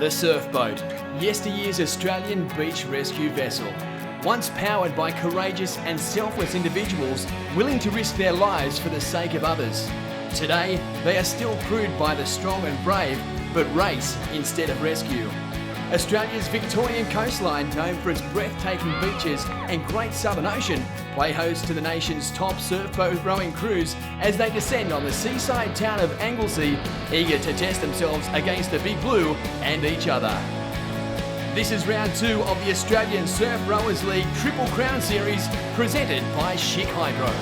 The Surfboat, yesteryear's Australian beach rescue vessel. Once powered by courageous and selfless individuals willing to risk their lives for the sake of others. Today, they are still crewed by the strong and brave, but race instead of rescue. Australia's Victorian coastline, known for its breathtaking beaches and great southern ocean, play host to the nation's top surfboat rowing crews as they descend on the seaside town of Anglesea, eager to test themselves against the Big Blue and each other. This is round 2 of the Australian Surf Rowers League Triple Crown Series, presented by Chic Hydro.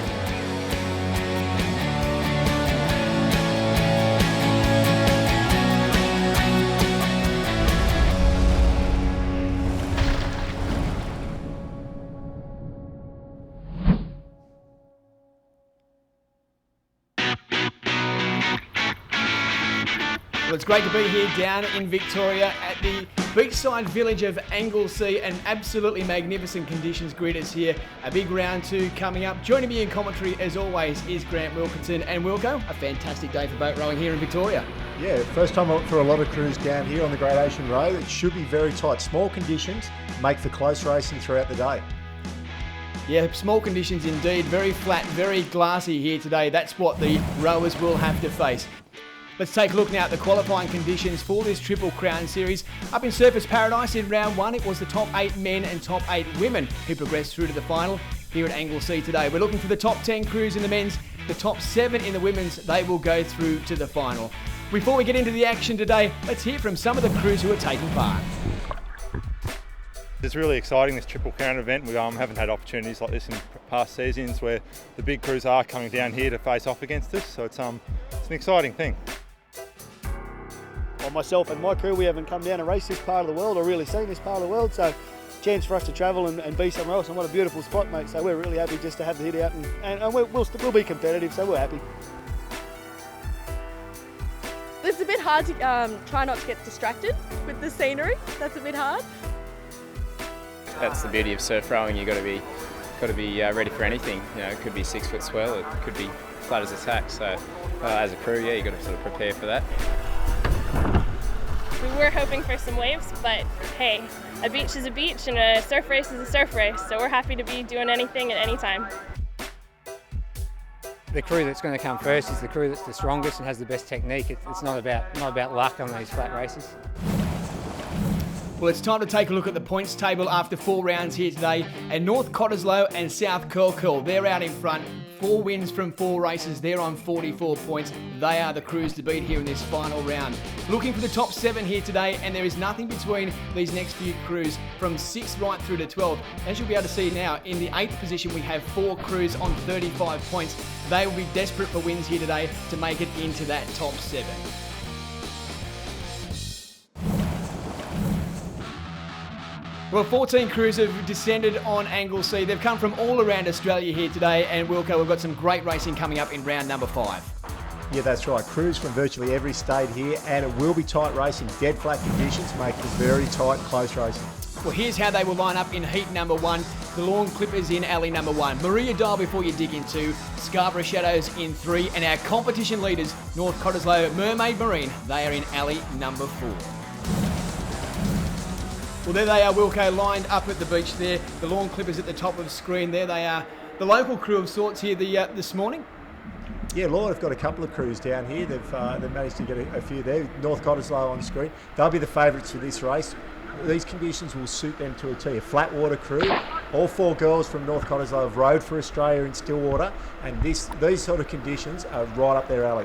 Well, it's great to be here down in Victoria at the beachside village of Anglesea, and absolutely magnificent conditions greet us here. A big round 2 coming up. Joining me in commentary, as always, is Grant Wilkinson. And Wilco, a fantastic day for boat rowing here in Victoria. Yeah, first time for a lot of crews down here on the Great Ocean Road. It should be very tight. Small conditions make for close racing throughout the day. Yeah, small conditions indeed. Very flat, very glassy here today. That's what the rowers will have to face. Let's take a look now at the qualifying conditions for this Triple Crown Series. Up in Surfers Paradise in round 1, it was the top 8 men and top 8 women who progressed through to the final. Here at Anglesea today, we're looking for the top 10 crews in the men's, the top 7 in the women's. They will go through to the final. Before we get into the action today, let's hear from some of the crews who are taking part. It's really exciting, this Triple Crown event. We haven't had opportunities like this in past seasons where the big crews are coming down here to face off against us. So it's an exciting thing. Well, myself and my crew, we haven't come down and raced this part of the world or really seen this part of the world, so chance for us to travel and be somewhere else, and what a beautiful spot, mate. So we're really happy just to have the hit out, and we'll be competitive, so we're happy. It's a bit hard to try not to get distracted with the scenery. That's a bit hard. That's the beauty of surf rowing. You've got to be ready for anything. You know, it could be 6-foot swell, it could be flat as a tack. So as a crew, yeah, you've got to sort of prepare for that. We were hoping for some waves, but hey, a beach is a beach and a surf race is a surf race, so we're happy to be doing anything at any time. The crew that's going to come first is the crew that's the strongest and has the best technique. It's not about luck on these flat races. Well, it's time to take a look at the points table after 4 rounds here today. And North Cottesloe and South Curl, they're out in front. 4 wins from 4 races. They're on 44 points. They are the crews to beat here in this final round. Looking for the top 7 here today, and there is nothing between these next few crews from 6 right through to 12. As you'll be able to see now, in the 8th position, we have 4 crews on 35 points. They will be desperate for wins here today to make it into that top 7. Well, 14 crews have descended on Anglesea. They've come from all around Australia here today, and Wilco, we've got some great racing coming up in round number 5. Yeah, that's right. Crews from virtually every state here, and it will be tight racing. Dead flat conditions make for very tight, close racing. Well, here's how they will line up in heat number 1. The Lawn Clippers in alley number 1. Maria Dial before you dig in 2. Scarborough Shadows in 3. And our competition leaders, North Cottesloe Mermaid Marine, they are in alley number 4. Well, there they are, Wilco, lined up at the beach there. The Lawn Clippers at the top of the screen. There they are. The local crew of sorts here this morning. Yeah, Lawn have got a couple of crews down here. They've managed to get a few there. North Cottesloe on screen. They'll be the favourites for this race. These conditions will suit them to a T. A flat water crew. All 4 girls from North Cottesloe have rowed for Australia in Stillwater, and these sort of conditions are right up their alley.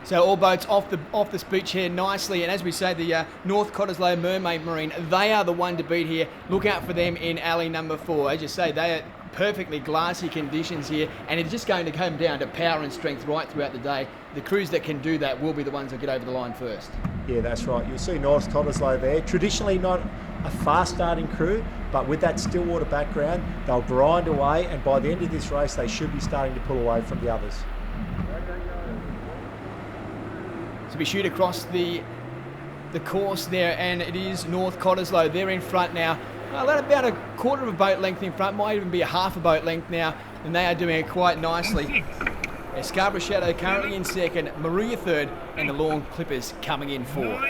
So all boats off this beach here nicely, and as we say, the North Cottesloe Mermaid Marine, they are the one to beat here. Look out for them in alley number 4. As you say, they are perfectly glassy conditions here, and it's just going to come down to power and strength right throughout the day. The crews that can do that will be the ones that get over the line first. Yeah, that's right. You'll see North Cottesloe there. Traditionally not a fast starting crew, but with that Stillwater background, they'll grind away, and by the end of this race, they should be starting to pull away from the others. So we shoot across the course there, and it is North Cottesloe. They're in front now. About a quarter of a boat length in front, might even be a half a boat length now, and they are doing it quite nicely. Scarborough Shadow currently in second, Maria third, and the Lawn Clippers coming in fourth.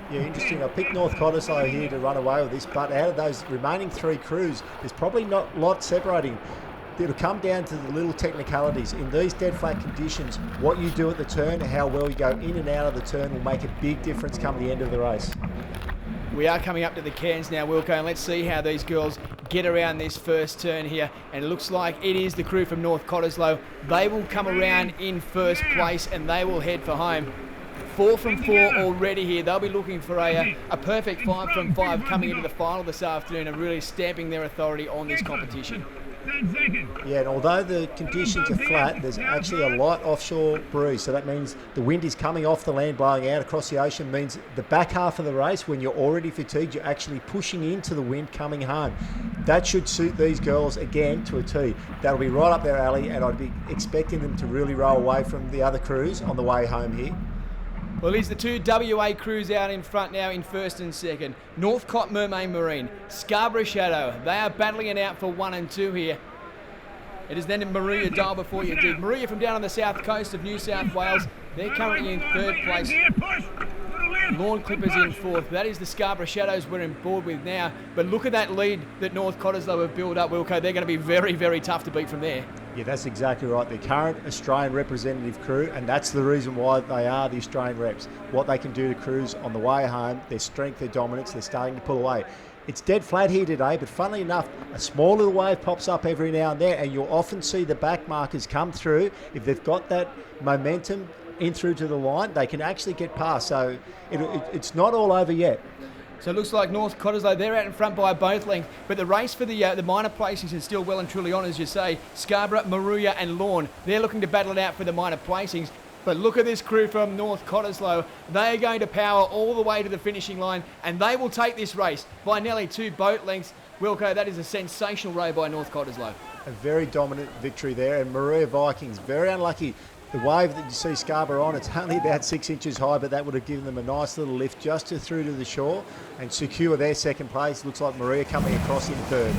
Yeah, interesting. I picked North Cottesloe here to run away with this, but out of those remaining 3 crews, there's probably not a lot separating. It'll come down to the little technicalities. In these dead flat conditions, what you do at the turn, how well you go in and out of the turn will make a big difference come the end of the race. We are coming up to the cairns now, Wilco, and let's see how these girls get around this first turn here. And it looks like it is the crew from North Cottesloe. They will come around in first place and they will head for home. 4 from 4 already here. They'll be looking for a perfect 5 from 5 coming into the final this afternoon and really stamping their authority on this competition. Yeah, and although the conditions are flat, there's actually a light offshore breeze. So that means the wind is coming off the land, blowing out across the ocean. Means the back half of the race, when you're already fatigued, you're actually pushing into the wind coming home. That should suit these girls again to a T. That'll be right up their alley, and I'd be expecting them to really roll away from the other crews on the way home here. Well, here's the 2 WA crews out in front now in first and second. Northcott Mermaid Marine, Scarborough Shadow. They are battling it out for 1 and 2 here. It is then Maria Dial before you dig. Maria from down on the south coast of New South Wales. They're currently in 3rd place. Lawn Clippers in 4th. That is the Scarborough Shadows we're on board with now. But look at that lead that North Cottesloe have built up, Wilco. They're going to be very, very tough to beat from there. Yeah, that's exactly right. The current Australian representative crew, and that's the reason why they are the Australian reps. What they can do to crews on the way home, their strength, their dominance, they're starting to pull away. It's dead flat here today, but funnily enough, a small little wave pops up every now and then, and you'll often see the back markers come through. If they've got that momentum in through to the line, they can actually get past. So it's not all over yet. So it looks like North Cottesloe, they're out in front by both lengths, but the race for the minor placings is still well and truly on, as you say. Scarborough, Maruya and Lorne, they're looking to battle it out for the minor placings. But look at this crew from North Cottesloe. They are going to power all the way to the finishing line, and they will take this race by nearly 2 boat lengths. Wilco, that is a sensational row by North Cottesloe. A very dominant victory there, and Maria Vikings, very unlucky. The wave that you see Scarborough on, it's only about 6 inches high, but that would have given them a nice little lift just through to the shore and secure their 2nd place. Looks like Maria coming across in 3rd.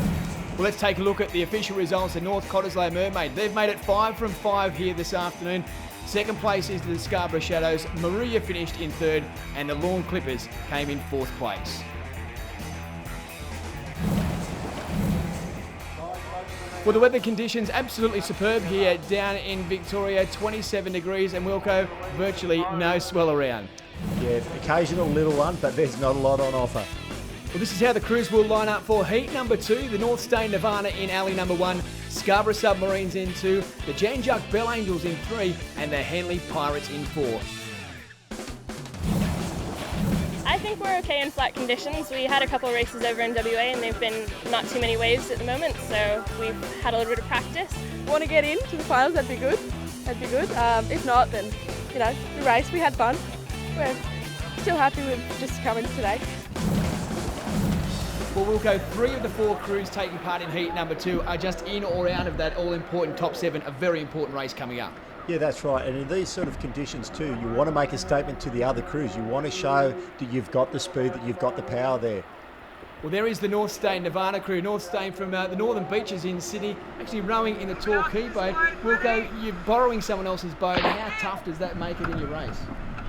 Well, let's take a look at the official results of North Cottesloe Mermaid. They've made it 5 from 5 here this afternoon. 2nd place is the Scarborough Shadows. Maria finished in 3rd, and the Lawn Clippers came in 4th place. Well, the weather conditions absolutely superb here down in Victoria, 27 degrees, and Wilco, virtually no swell around. Yeah, occasional little one, but there's not a lot on offer. Well, this is how the crews will line up for heat number 2, the North Stain Nirvana in alley number 1, Scarborough Submarines in 2, the Jan Juck Bell Angels in 3, and the Henley Pirates in 4. I think we're okay in flat conditions. We had a couple of races over in WA and they've been not too many waves at the moment, so we've had a little bit of practice. Want to get into the finals? That'd be good. That'd be good. If not, then, you know, the race, we had fun. We're still happy with just coming today. Well, we'll go 3 of the 4 crews taking part in heat number 2 are just in or out of that all-important top 7, a very important race coming up. Yeah, that's right. And in these sort of conditions too, you want to make a statement to the other crews. You want to show that you've got the speed, that you've got the power there. Well, there is the North Stain Nirvana crew. North Stain from the Northern Beaches in Sydney, actually rowing in the Torquay boat. Wilco, you're borrowing someone else's boat. How tough does that make it in your race?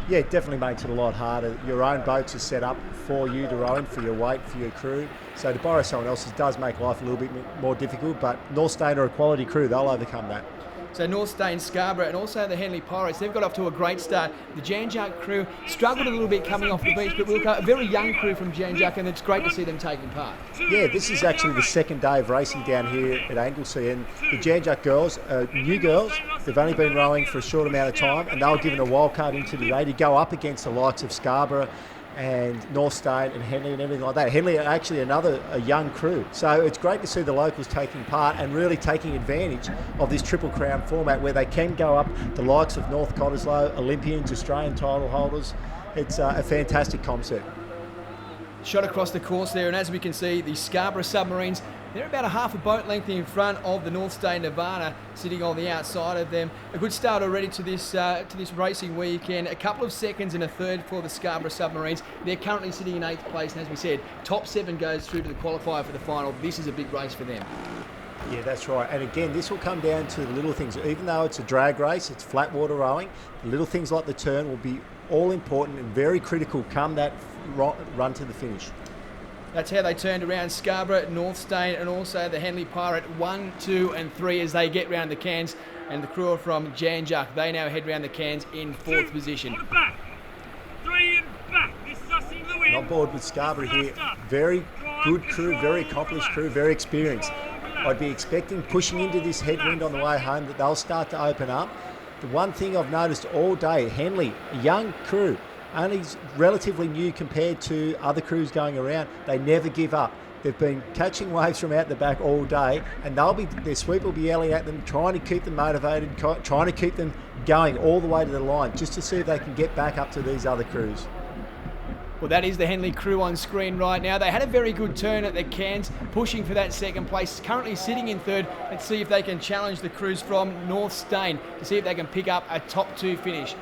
Yeah, it definitely makes it a lot harder. Your own boats are set up for you to row in, for your weight, for your crew. So to borrow someone else's does make life a little bit more difficult, but North Stain are a quality crew. They'll overcome that. So North Stain, Scarborough and also the Henley Pirates, they've got off to a great start. The Jan Juck crew struggled a little bit coming off the beach, but Wilco, a very young crew from Jan Juck, and it's great to see them taking part. Yeah, this is actually the 2nd day of racing down here at Anglesea, and the Jan Juck girls are new girls. They've only been rowing for a short amount of time, and they were given a wild card into the day to go up against the likes of Scarborough and North Stain and Henley and everything like that. Henley are actually a young crew. So it's great to see the locals taking part and really taking advantage of this Triple Crown format where they can go up the likes of North Cottesloe, Olympians, Australian title holders. It's a fantastic concept. Shot across the course there, and as we can see, the Scarborough Submarines, they're about a half a boat length in front of the North Stain Nirvana, sitting on the outside of them. A good start already to this racing weekend. A couple of seconds and a third for the Scarborough Submarines. They're currently sitting in 8th place, and as we said, top 7 goes through to the qualifier for the final. This is a big race for them. Yeah, that's right. And again, this will come down to the little things. Even though it's a drag race, it's flat water rowing, the little things like the turn will be all important and very critical come that run to the finish. That's how they turned around Scarborough, North Stain, and also the Henley Pirate 1, 2 and 3 as they get round the cans. And the crew from Janjuk, they now head round the cans in 4th position. Back. 3 and back. This is us in the win. On board with Scarborough here. Very good crew, very accomplished crew, very experienced. I'd be expecting, pushing into this headwind on the way home, that they'll start to open up. The one thing I've noticed all day, Henley, a young crew, only relatively new compared to other crews going around, they never give up. They've been catching waves from out the back all day, and their sweep will be yelling at them, trying to keep them motivated, trying to keep them going all the way to the line, just to see if they can get back up to these other crews. Well, that is the Henley crew on screen right now. They had a very good turn at the cans, pushing for that 2nd place, currently sitting in 3rd. Let's see if they can challenge the crews from North Stain to see if they can pick up a top 2 finish.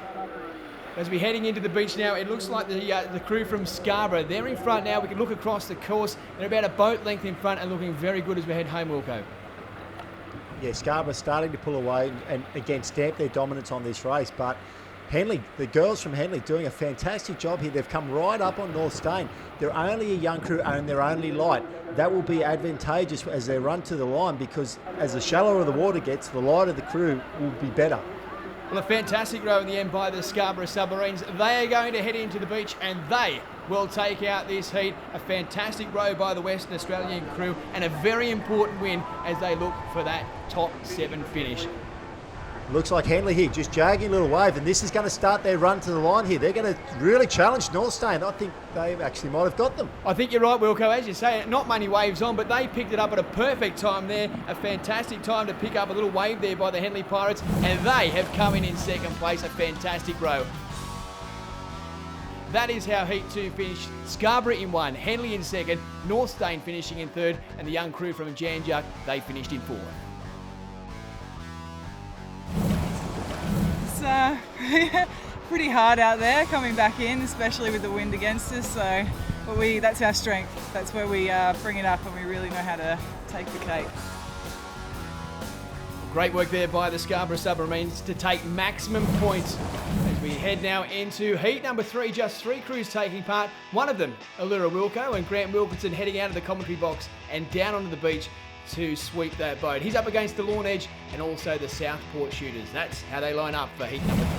As we're heading into the beach now, it looks like the crew from Scarborough, they're in front now. We can look across the course. They're about a boat length in front and looking very good as we head home, Wilco. Yeah, Scarborough starting to pull away and again stamp their dominance on this race, but Henley, the girls from Henley, doing a fantastic job here. They've come right up on North Stain. They're only a young crew and they're only light. That will be advantageous as they run to the line, because as the shallower the water gets, the lighter the crew will be better. Well, a fantastic row in the end by the Scarborough Submarines. They are going to head into the beach and they will take out this heat. A fantastic row by the Western Australian crew and a very important win as they look for that top 7 finish. Looks like Henley here, just jagging a little wave, and this is going to start their run to the line here. They're going to really challenge North Stain. I think they actually might have got them. I think you're right, Wilco. As you say, not many waves on, but they picked it up at a perfect time there. A fantastic time to pick up a little wave there by the Henley Pirates, and they have come in 2nd place. A fantastic row. That is how Heat 2 finished. Scarborough in 1, Henley in 2nd, North Stain finishing in 3rd, and the young crew from Janjuk, they finished in 4th. It's pretty hard out there coming back in, especially with the wind against us. So, but that's our strength. That's where we bring it up, and we really know how to take the cake. Great work there by the Scarborough Submarines to take maximum points as we head now into heat number 3. Just 3 crews taking part. One of them, Allura Wilco and Grant Wilkinson, heading out of the commentary box and down onto the beach to sweep that boat. He's up against the Lawn Edge and also the Southport Shooters. That's how they line up for heat number 3.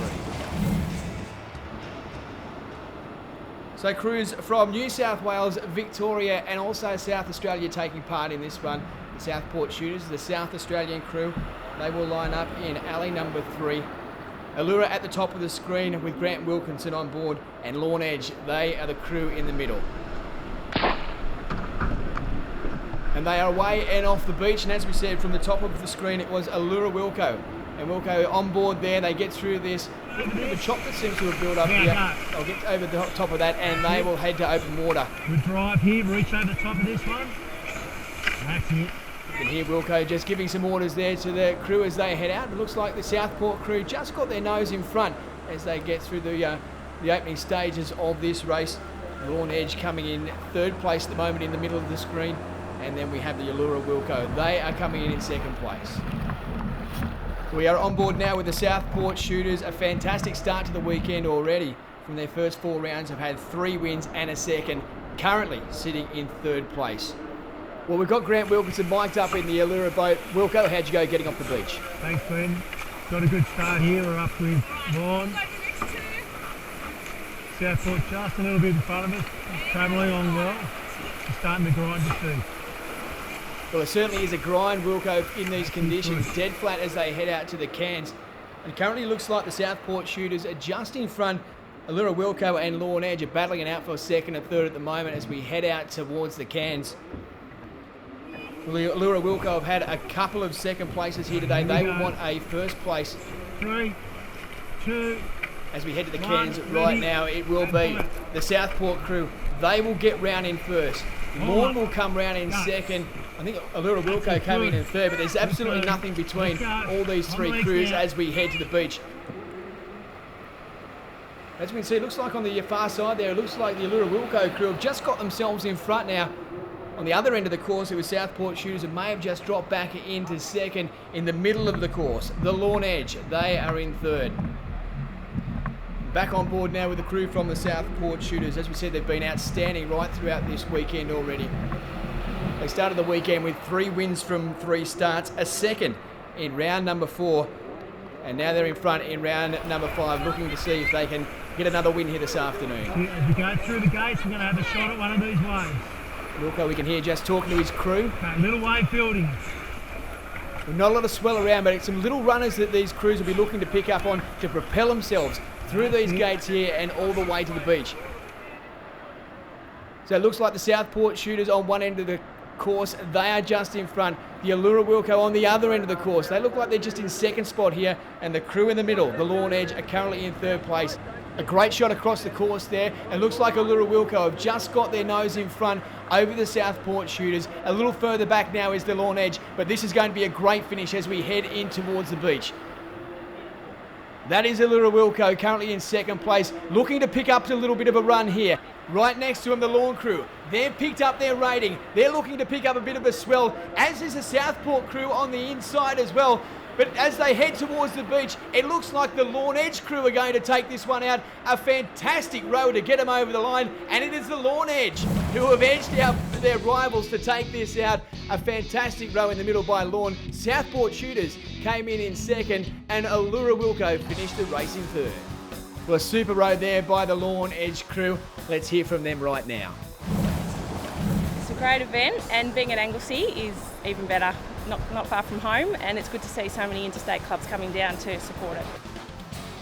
So crews from New South Wales, Victoria and also South Australia taking part in this one. The Southport Shooters, the South Australian crew, they will line up in alley number 3. Allura at the top of the screen with Grant Wilkinson on board, and Lawn Edge, they are the crew in the middle. And they are away and off the beach, and as we said from the top of the screen, it was Allura Wilco. And Wilco on board there, they get through this. The chop that seems to have built up here, they'll get over the top of that and they will head to open water. Good drive here, reach over the top of this one. That's it. You can hear Wilco just giving some orders there to the crew as they head out. It looks like the Southport crew just got their nose in front as they get through the opening stages of this race. Lawn Edge coming in 3rd place at the moment in the middle of the screen. And then we have the Allura Wilco. They are coming in 2nd place. We are on board now with the Southport Shooters. A fantastic start to the weekend already. From their first 4 rounds, have had 3 wins and a 2nd. Currently sitting in 3rd place. Well, we've got Grant Wilkinson mic'd up in the Allura boat. Wilco, how'd you go getting off the beach? Thanks, Ben. Got a good start here. We're up with Vaughan. Southport just a little bit in front of us. Travelling along well. We're starting to grind to see. Well, it certainly is a grind, Wilco, in these conditions. Dead flat as they head out to the cans. And currently looks like the Southport Shooters are just in front. Allura Wilco and Lawn Edge are battling it out for 2nd and 3rd at the moment as we head out towards the cans. Allura Wilco have had a couple of 2nd places here today. They will want a 1st place. 3, 2, as we head to the cans right now, it will be the Southport crew. They will get round in 1st. Lawn will come round in 2nd. I think Allura Wilco came in 3rd, but there's absolutely nothing between all these 3 crews as we head to the beach. As we can see, it looks like on the far side there, it looks like the Allura Wilco crew have just got themselves in front now. On the other end of the course, it was Southport Shooters and may have just dropped back into 2nd in the middle of the course. The Lawn Edge, they are in 3rd. Back on board now with the crew from the Southport Shooters. As we said, they've been outstanding right throughout this weekend already. They started the weekend with 3 wins from 3 starts, a second in round number 4, and now they're in front in round number 5, looking to see if they can get another win here this afternoon. As we go through the gates, we're going to have a shot at one of these waves. Wilco, we can hear just talking to his crew. That little wave building. Not a lot of swell around, but it's some little runners that these crews will be looking to pick up on to propel themselves through these gates here and all the way to the beach. So it looks like the Southport Shooters on one end of the course, they are just in front. The Allura Wilco on the other end of the course. They look like they're just in second spot here, and the crew in the middle, the Lawn Edge, are currently in third place. A great shot across the course there, and looks like Allura Wilco have just got their nose in front over the Southport Shooters. A little further back now is the Lawn Edge, but this is going to be a great finish as we head in towards the beach. That is Allura Wilco, currently in second place, looking to pick up a little bit of a run here. Right next to him, the Lawn crew. They've picked up their rating. They're looking to pick up a bit of a swell, as is the Southport crew on the inside as well. But as they head towards the beach, it looks like the Lawn Edge crew are going to take this one out. A fantastic row to get them over the line, and it is the Lawn Edge who have edged out their rivals to take this out. A fantastic row in the middle by Lawn. Southport Shooters came in second, and Allura Wilco finished the race in third. Well, a super row there by the Lawn Edge crew. Let's hear from them right now. It's a great event, and being at Anglesea is even better. Not far from home, and it's good to see so many interstate clubs coming down to support it.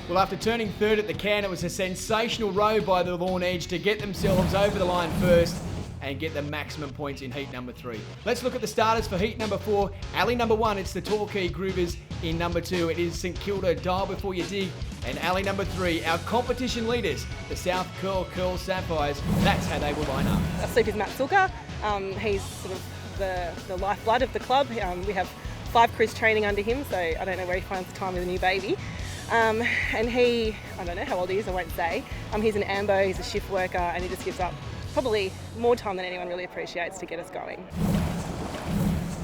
Well, after turning third at the can, it was a sensational row by the Lawn Edge to get themselves over the line first and get the maximum points in heat number 3. Let's look at the starters for heat number 4. Alley number 1, it's the Torquay Groovers. In number 2, it is St Kilda Dial Before You Dig. And alley number 3, our competition leaders, the South Curl Sapphires. That's how they will line up. Our sleep is Matt Silker. He's sort of the lifeblood of the club. We have 5 crews training under him, so I don't know where he finds the time with a new baby. And he, I don't know how old he is, I won't say. He's an AMBO, he's a shift worker, and he just gives up probably more time than anyone really appreciates to get us going.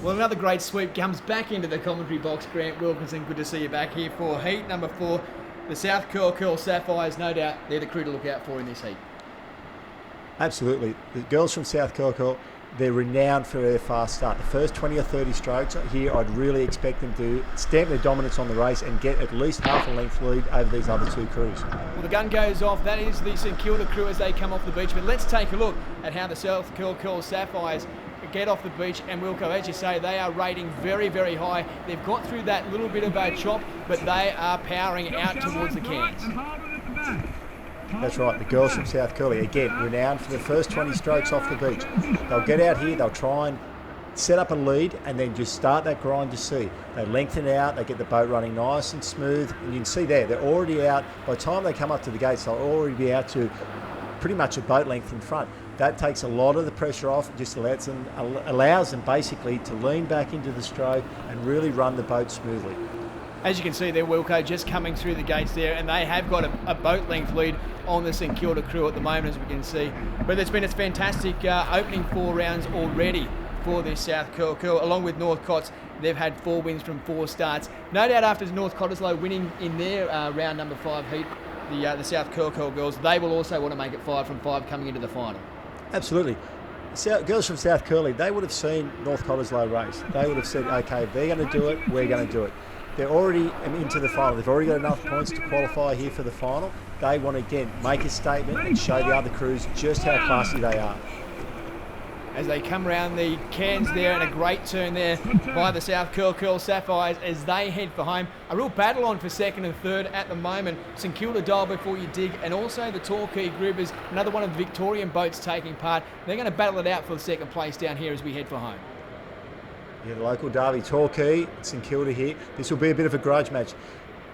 Well, another great sweep comes back into the commentary box. Grant Wilkinson, good to see you back here for heat number 4. The South Curl Sapphires, no doubt, they're the crew to look out for in this heat. Absolutely. The girls from South Curl, they're renowned for their fast start. The first 20 or 30 strokes here, I'd really expect them to stamp their dominance on the race and get at least half a length lead over these other 2 crews. Well, the gun goes off. That is the St Kilda crew as they come off the beach. But let's take a look at how the South Curl Sapphires get off the beach. And Wilco, as you say, they are rating very, very high. They've got through that little bit of a chop, but they are powering out towards the cans. That's right, the girls from South Curly, again, renowned for the first 20 strokes off the beach. They'll get out here, they'll try and set up a lead and then just start that grind to sea. They lengthen out, they get the boat running nice and smooth, and you can see there, they're already out. By the time they come up to the gates, they'll already be out to pretty much a boat length in front. That takes a lot of the pressure off, it just allows them basically to lean back into the stroke and really run the boat smoothly. As you can see there, Wilco just coming through the gates there, and they have got a boat length lead on the St Kilda crew at the moment, as we can see. But it's been a fantastic opening 4 rounds already for this South Curl. Along with North Cots, they've had 4 wins from 4 starts. No doubt after North Cottesloe winning in their round number 5 heat, the South Curl girls, they will also want to make it 5 from 5 coming into the final. Absolutely. Girls from South Curly, they would have seen North Cottesloe race. They would have said, okay, if they're going to do it, we're going to do it. They're already into the final. They've already got enough points to qualify here for the final. They want to, again, make a statement and show the other crews just how classy they are. As they come around the cans there, and a great turn there by the South Curl Sapphires as they head for home. A real battle on for second and third at the moment. St Kilda Dial Before You Dig, and also the Torquay Groovers, another one of the Victorian boats taking part. They're going to battle it out for the second place down here as we head for home. Yeah, the local derby, Torquay, St Kilda here. This will be a bit of a grudge match.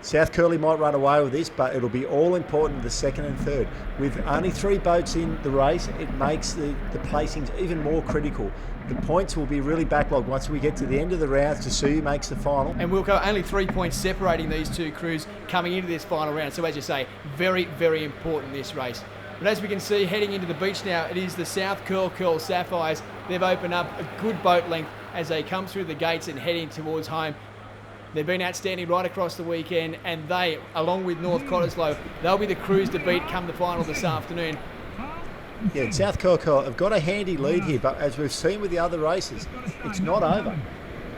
South Curly might run away with this, but it'll be all important the second and third. With only 3 boats in the race, it makes the placings even more critical. The points will be really backlogged once we get to the end of the rounds to see who makes the final. And Wilco, only 3 points separating these 2 crews coming into this final round. So as you say, very, very important this race. But as we can see, heading into the beach now, it is the South Curl Sapphires. They've opened up a good boat length as they come through the gates and heading towards home. They've been outstanding right across the weekend, and they, along with North Cottesloe, they'll be the crews to beat come the final this afternoon. Yeah, South Cottesloe have got a handy lead here, but as we've seen with the other races, it's not over.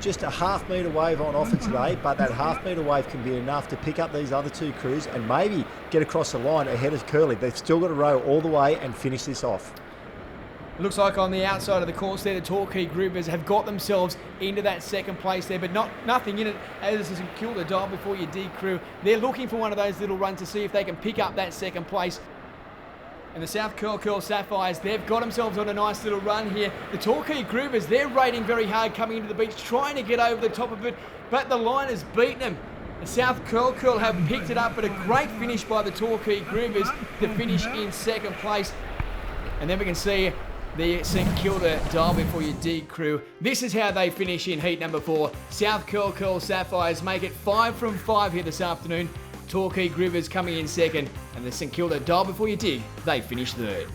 Just a half-metre wave on offer today, but that half-metre wave can be enough to pick up these other two crews and maybe get across the line ahead of Curly. They've still got to row all the way and finish this off. Looks like on the outside of the course there, the Torquay groupers have got themselves into that second place there, but nothing in it as the St Kilda Dial Before You Dig crew. They're looking for one of those little runs to see if they can pick up that second place. And the South Curl Sapphires, they've got themselves on a nice little run here. The Torquay groupers, they're rating very hard coming into the beach, trying to get over the top of it, but the line has beaten them. The South Curl have picked it up, but a great finish by the Torquay groupers to finish in second place. And then we can see the St Kilda Dial Before You Dig crew. This is how they finish in heat number 4. South Curl Sapphires make it 5 from 5 here this afternoon. Torquay groupers coming in second, and the St Kilda Dial Before You Dig, they finish third.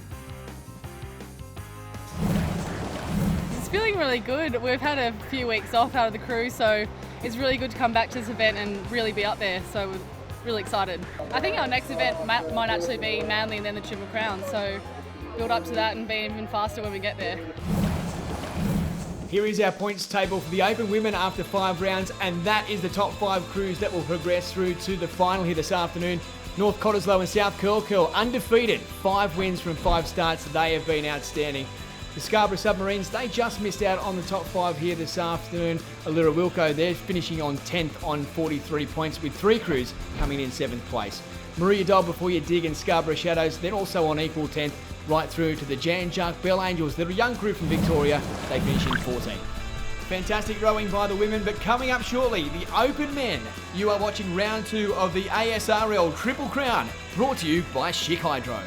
It's feeling really good. We've had a few weeks off out of the crew, so it's really good to come back to this event and really be up there. So we're really excited. I think our next event might actually be Manly and then the Triple Crown. So build up to that and be even faster when we get there. Here is our points table for the Open Women after 5 rounds, and that is the top 5 crews that will progress through to the final here this afternoon. North Cottesloe and South Curl undefeated, 5 wins from 5 starts. They have been outstanding. The Scarborough Submarines, they just missed out on the top 5 here this afternoon. Allura Wilco, they're finishing on 10th on 43 points with 3 crews coming in 7th place. Maria Dial Before You Dig and Scarborough Shadows, they're also on equal 10th. Right through to the Jan Juck Bell Angels, they're a young crew from Victoria, they finish in 14th. Fantastic rowing by the women, but coming up shortly, the Open Men. You are watching round 2 of the ASRL Triple Crown, brought to you by Schick Hydro.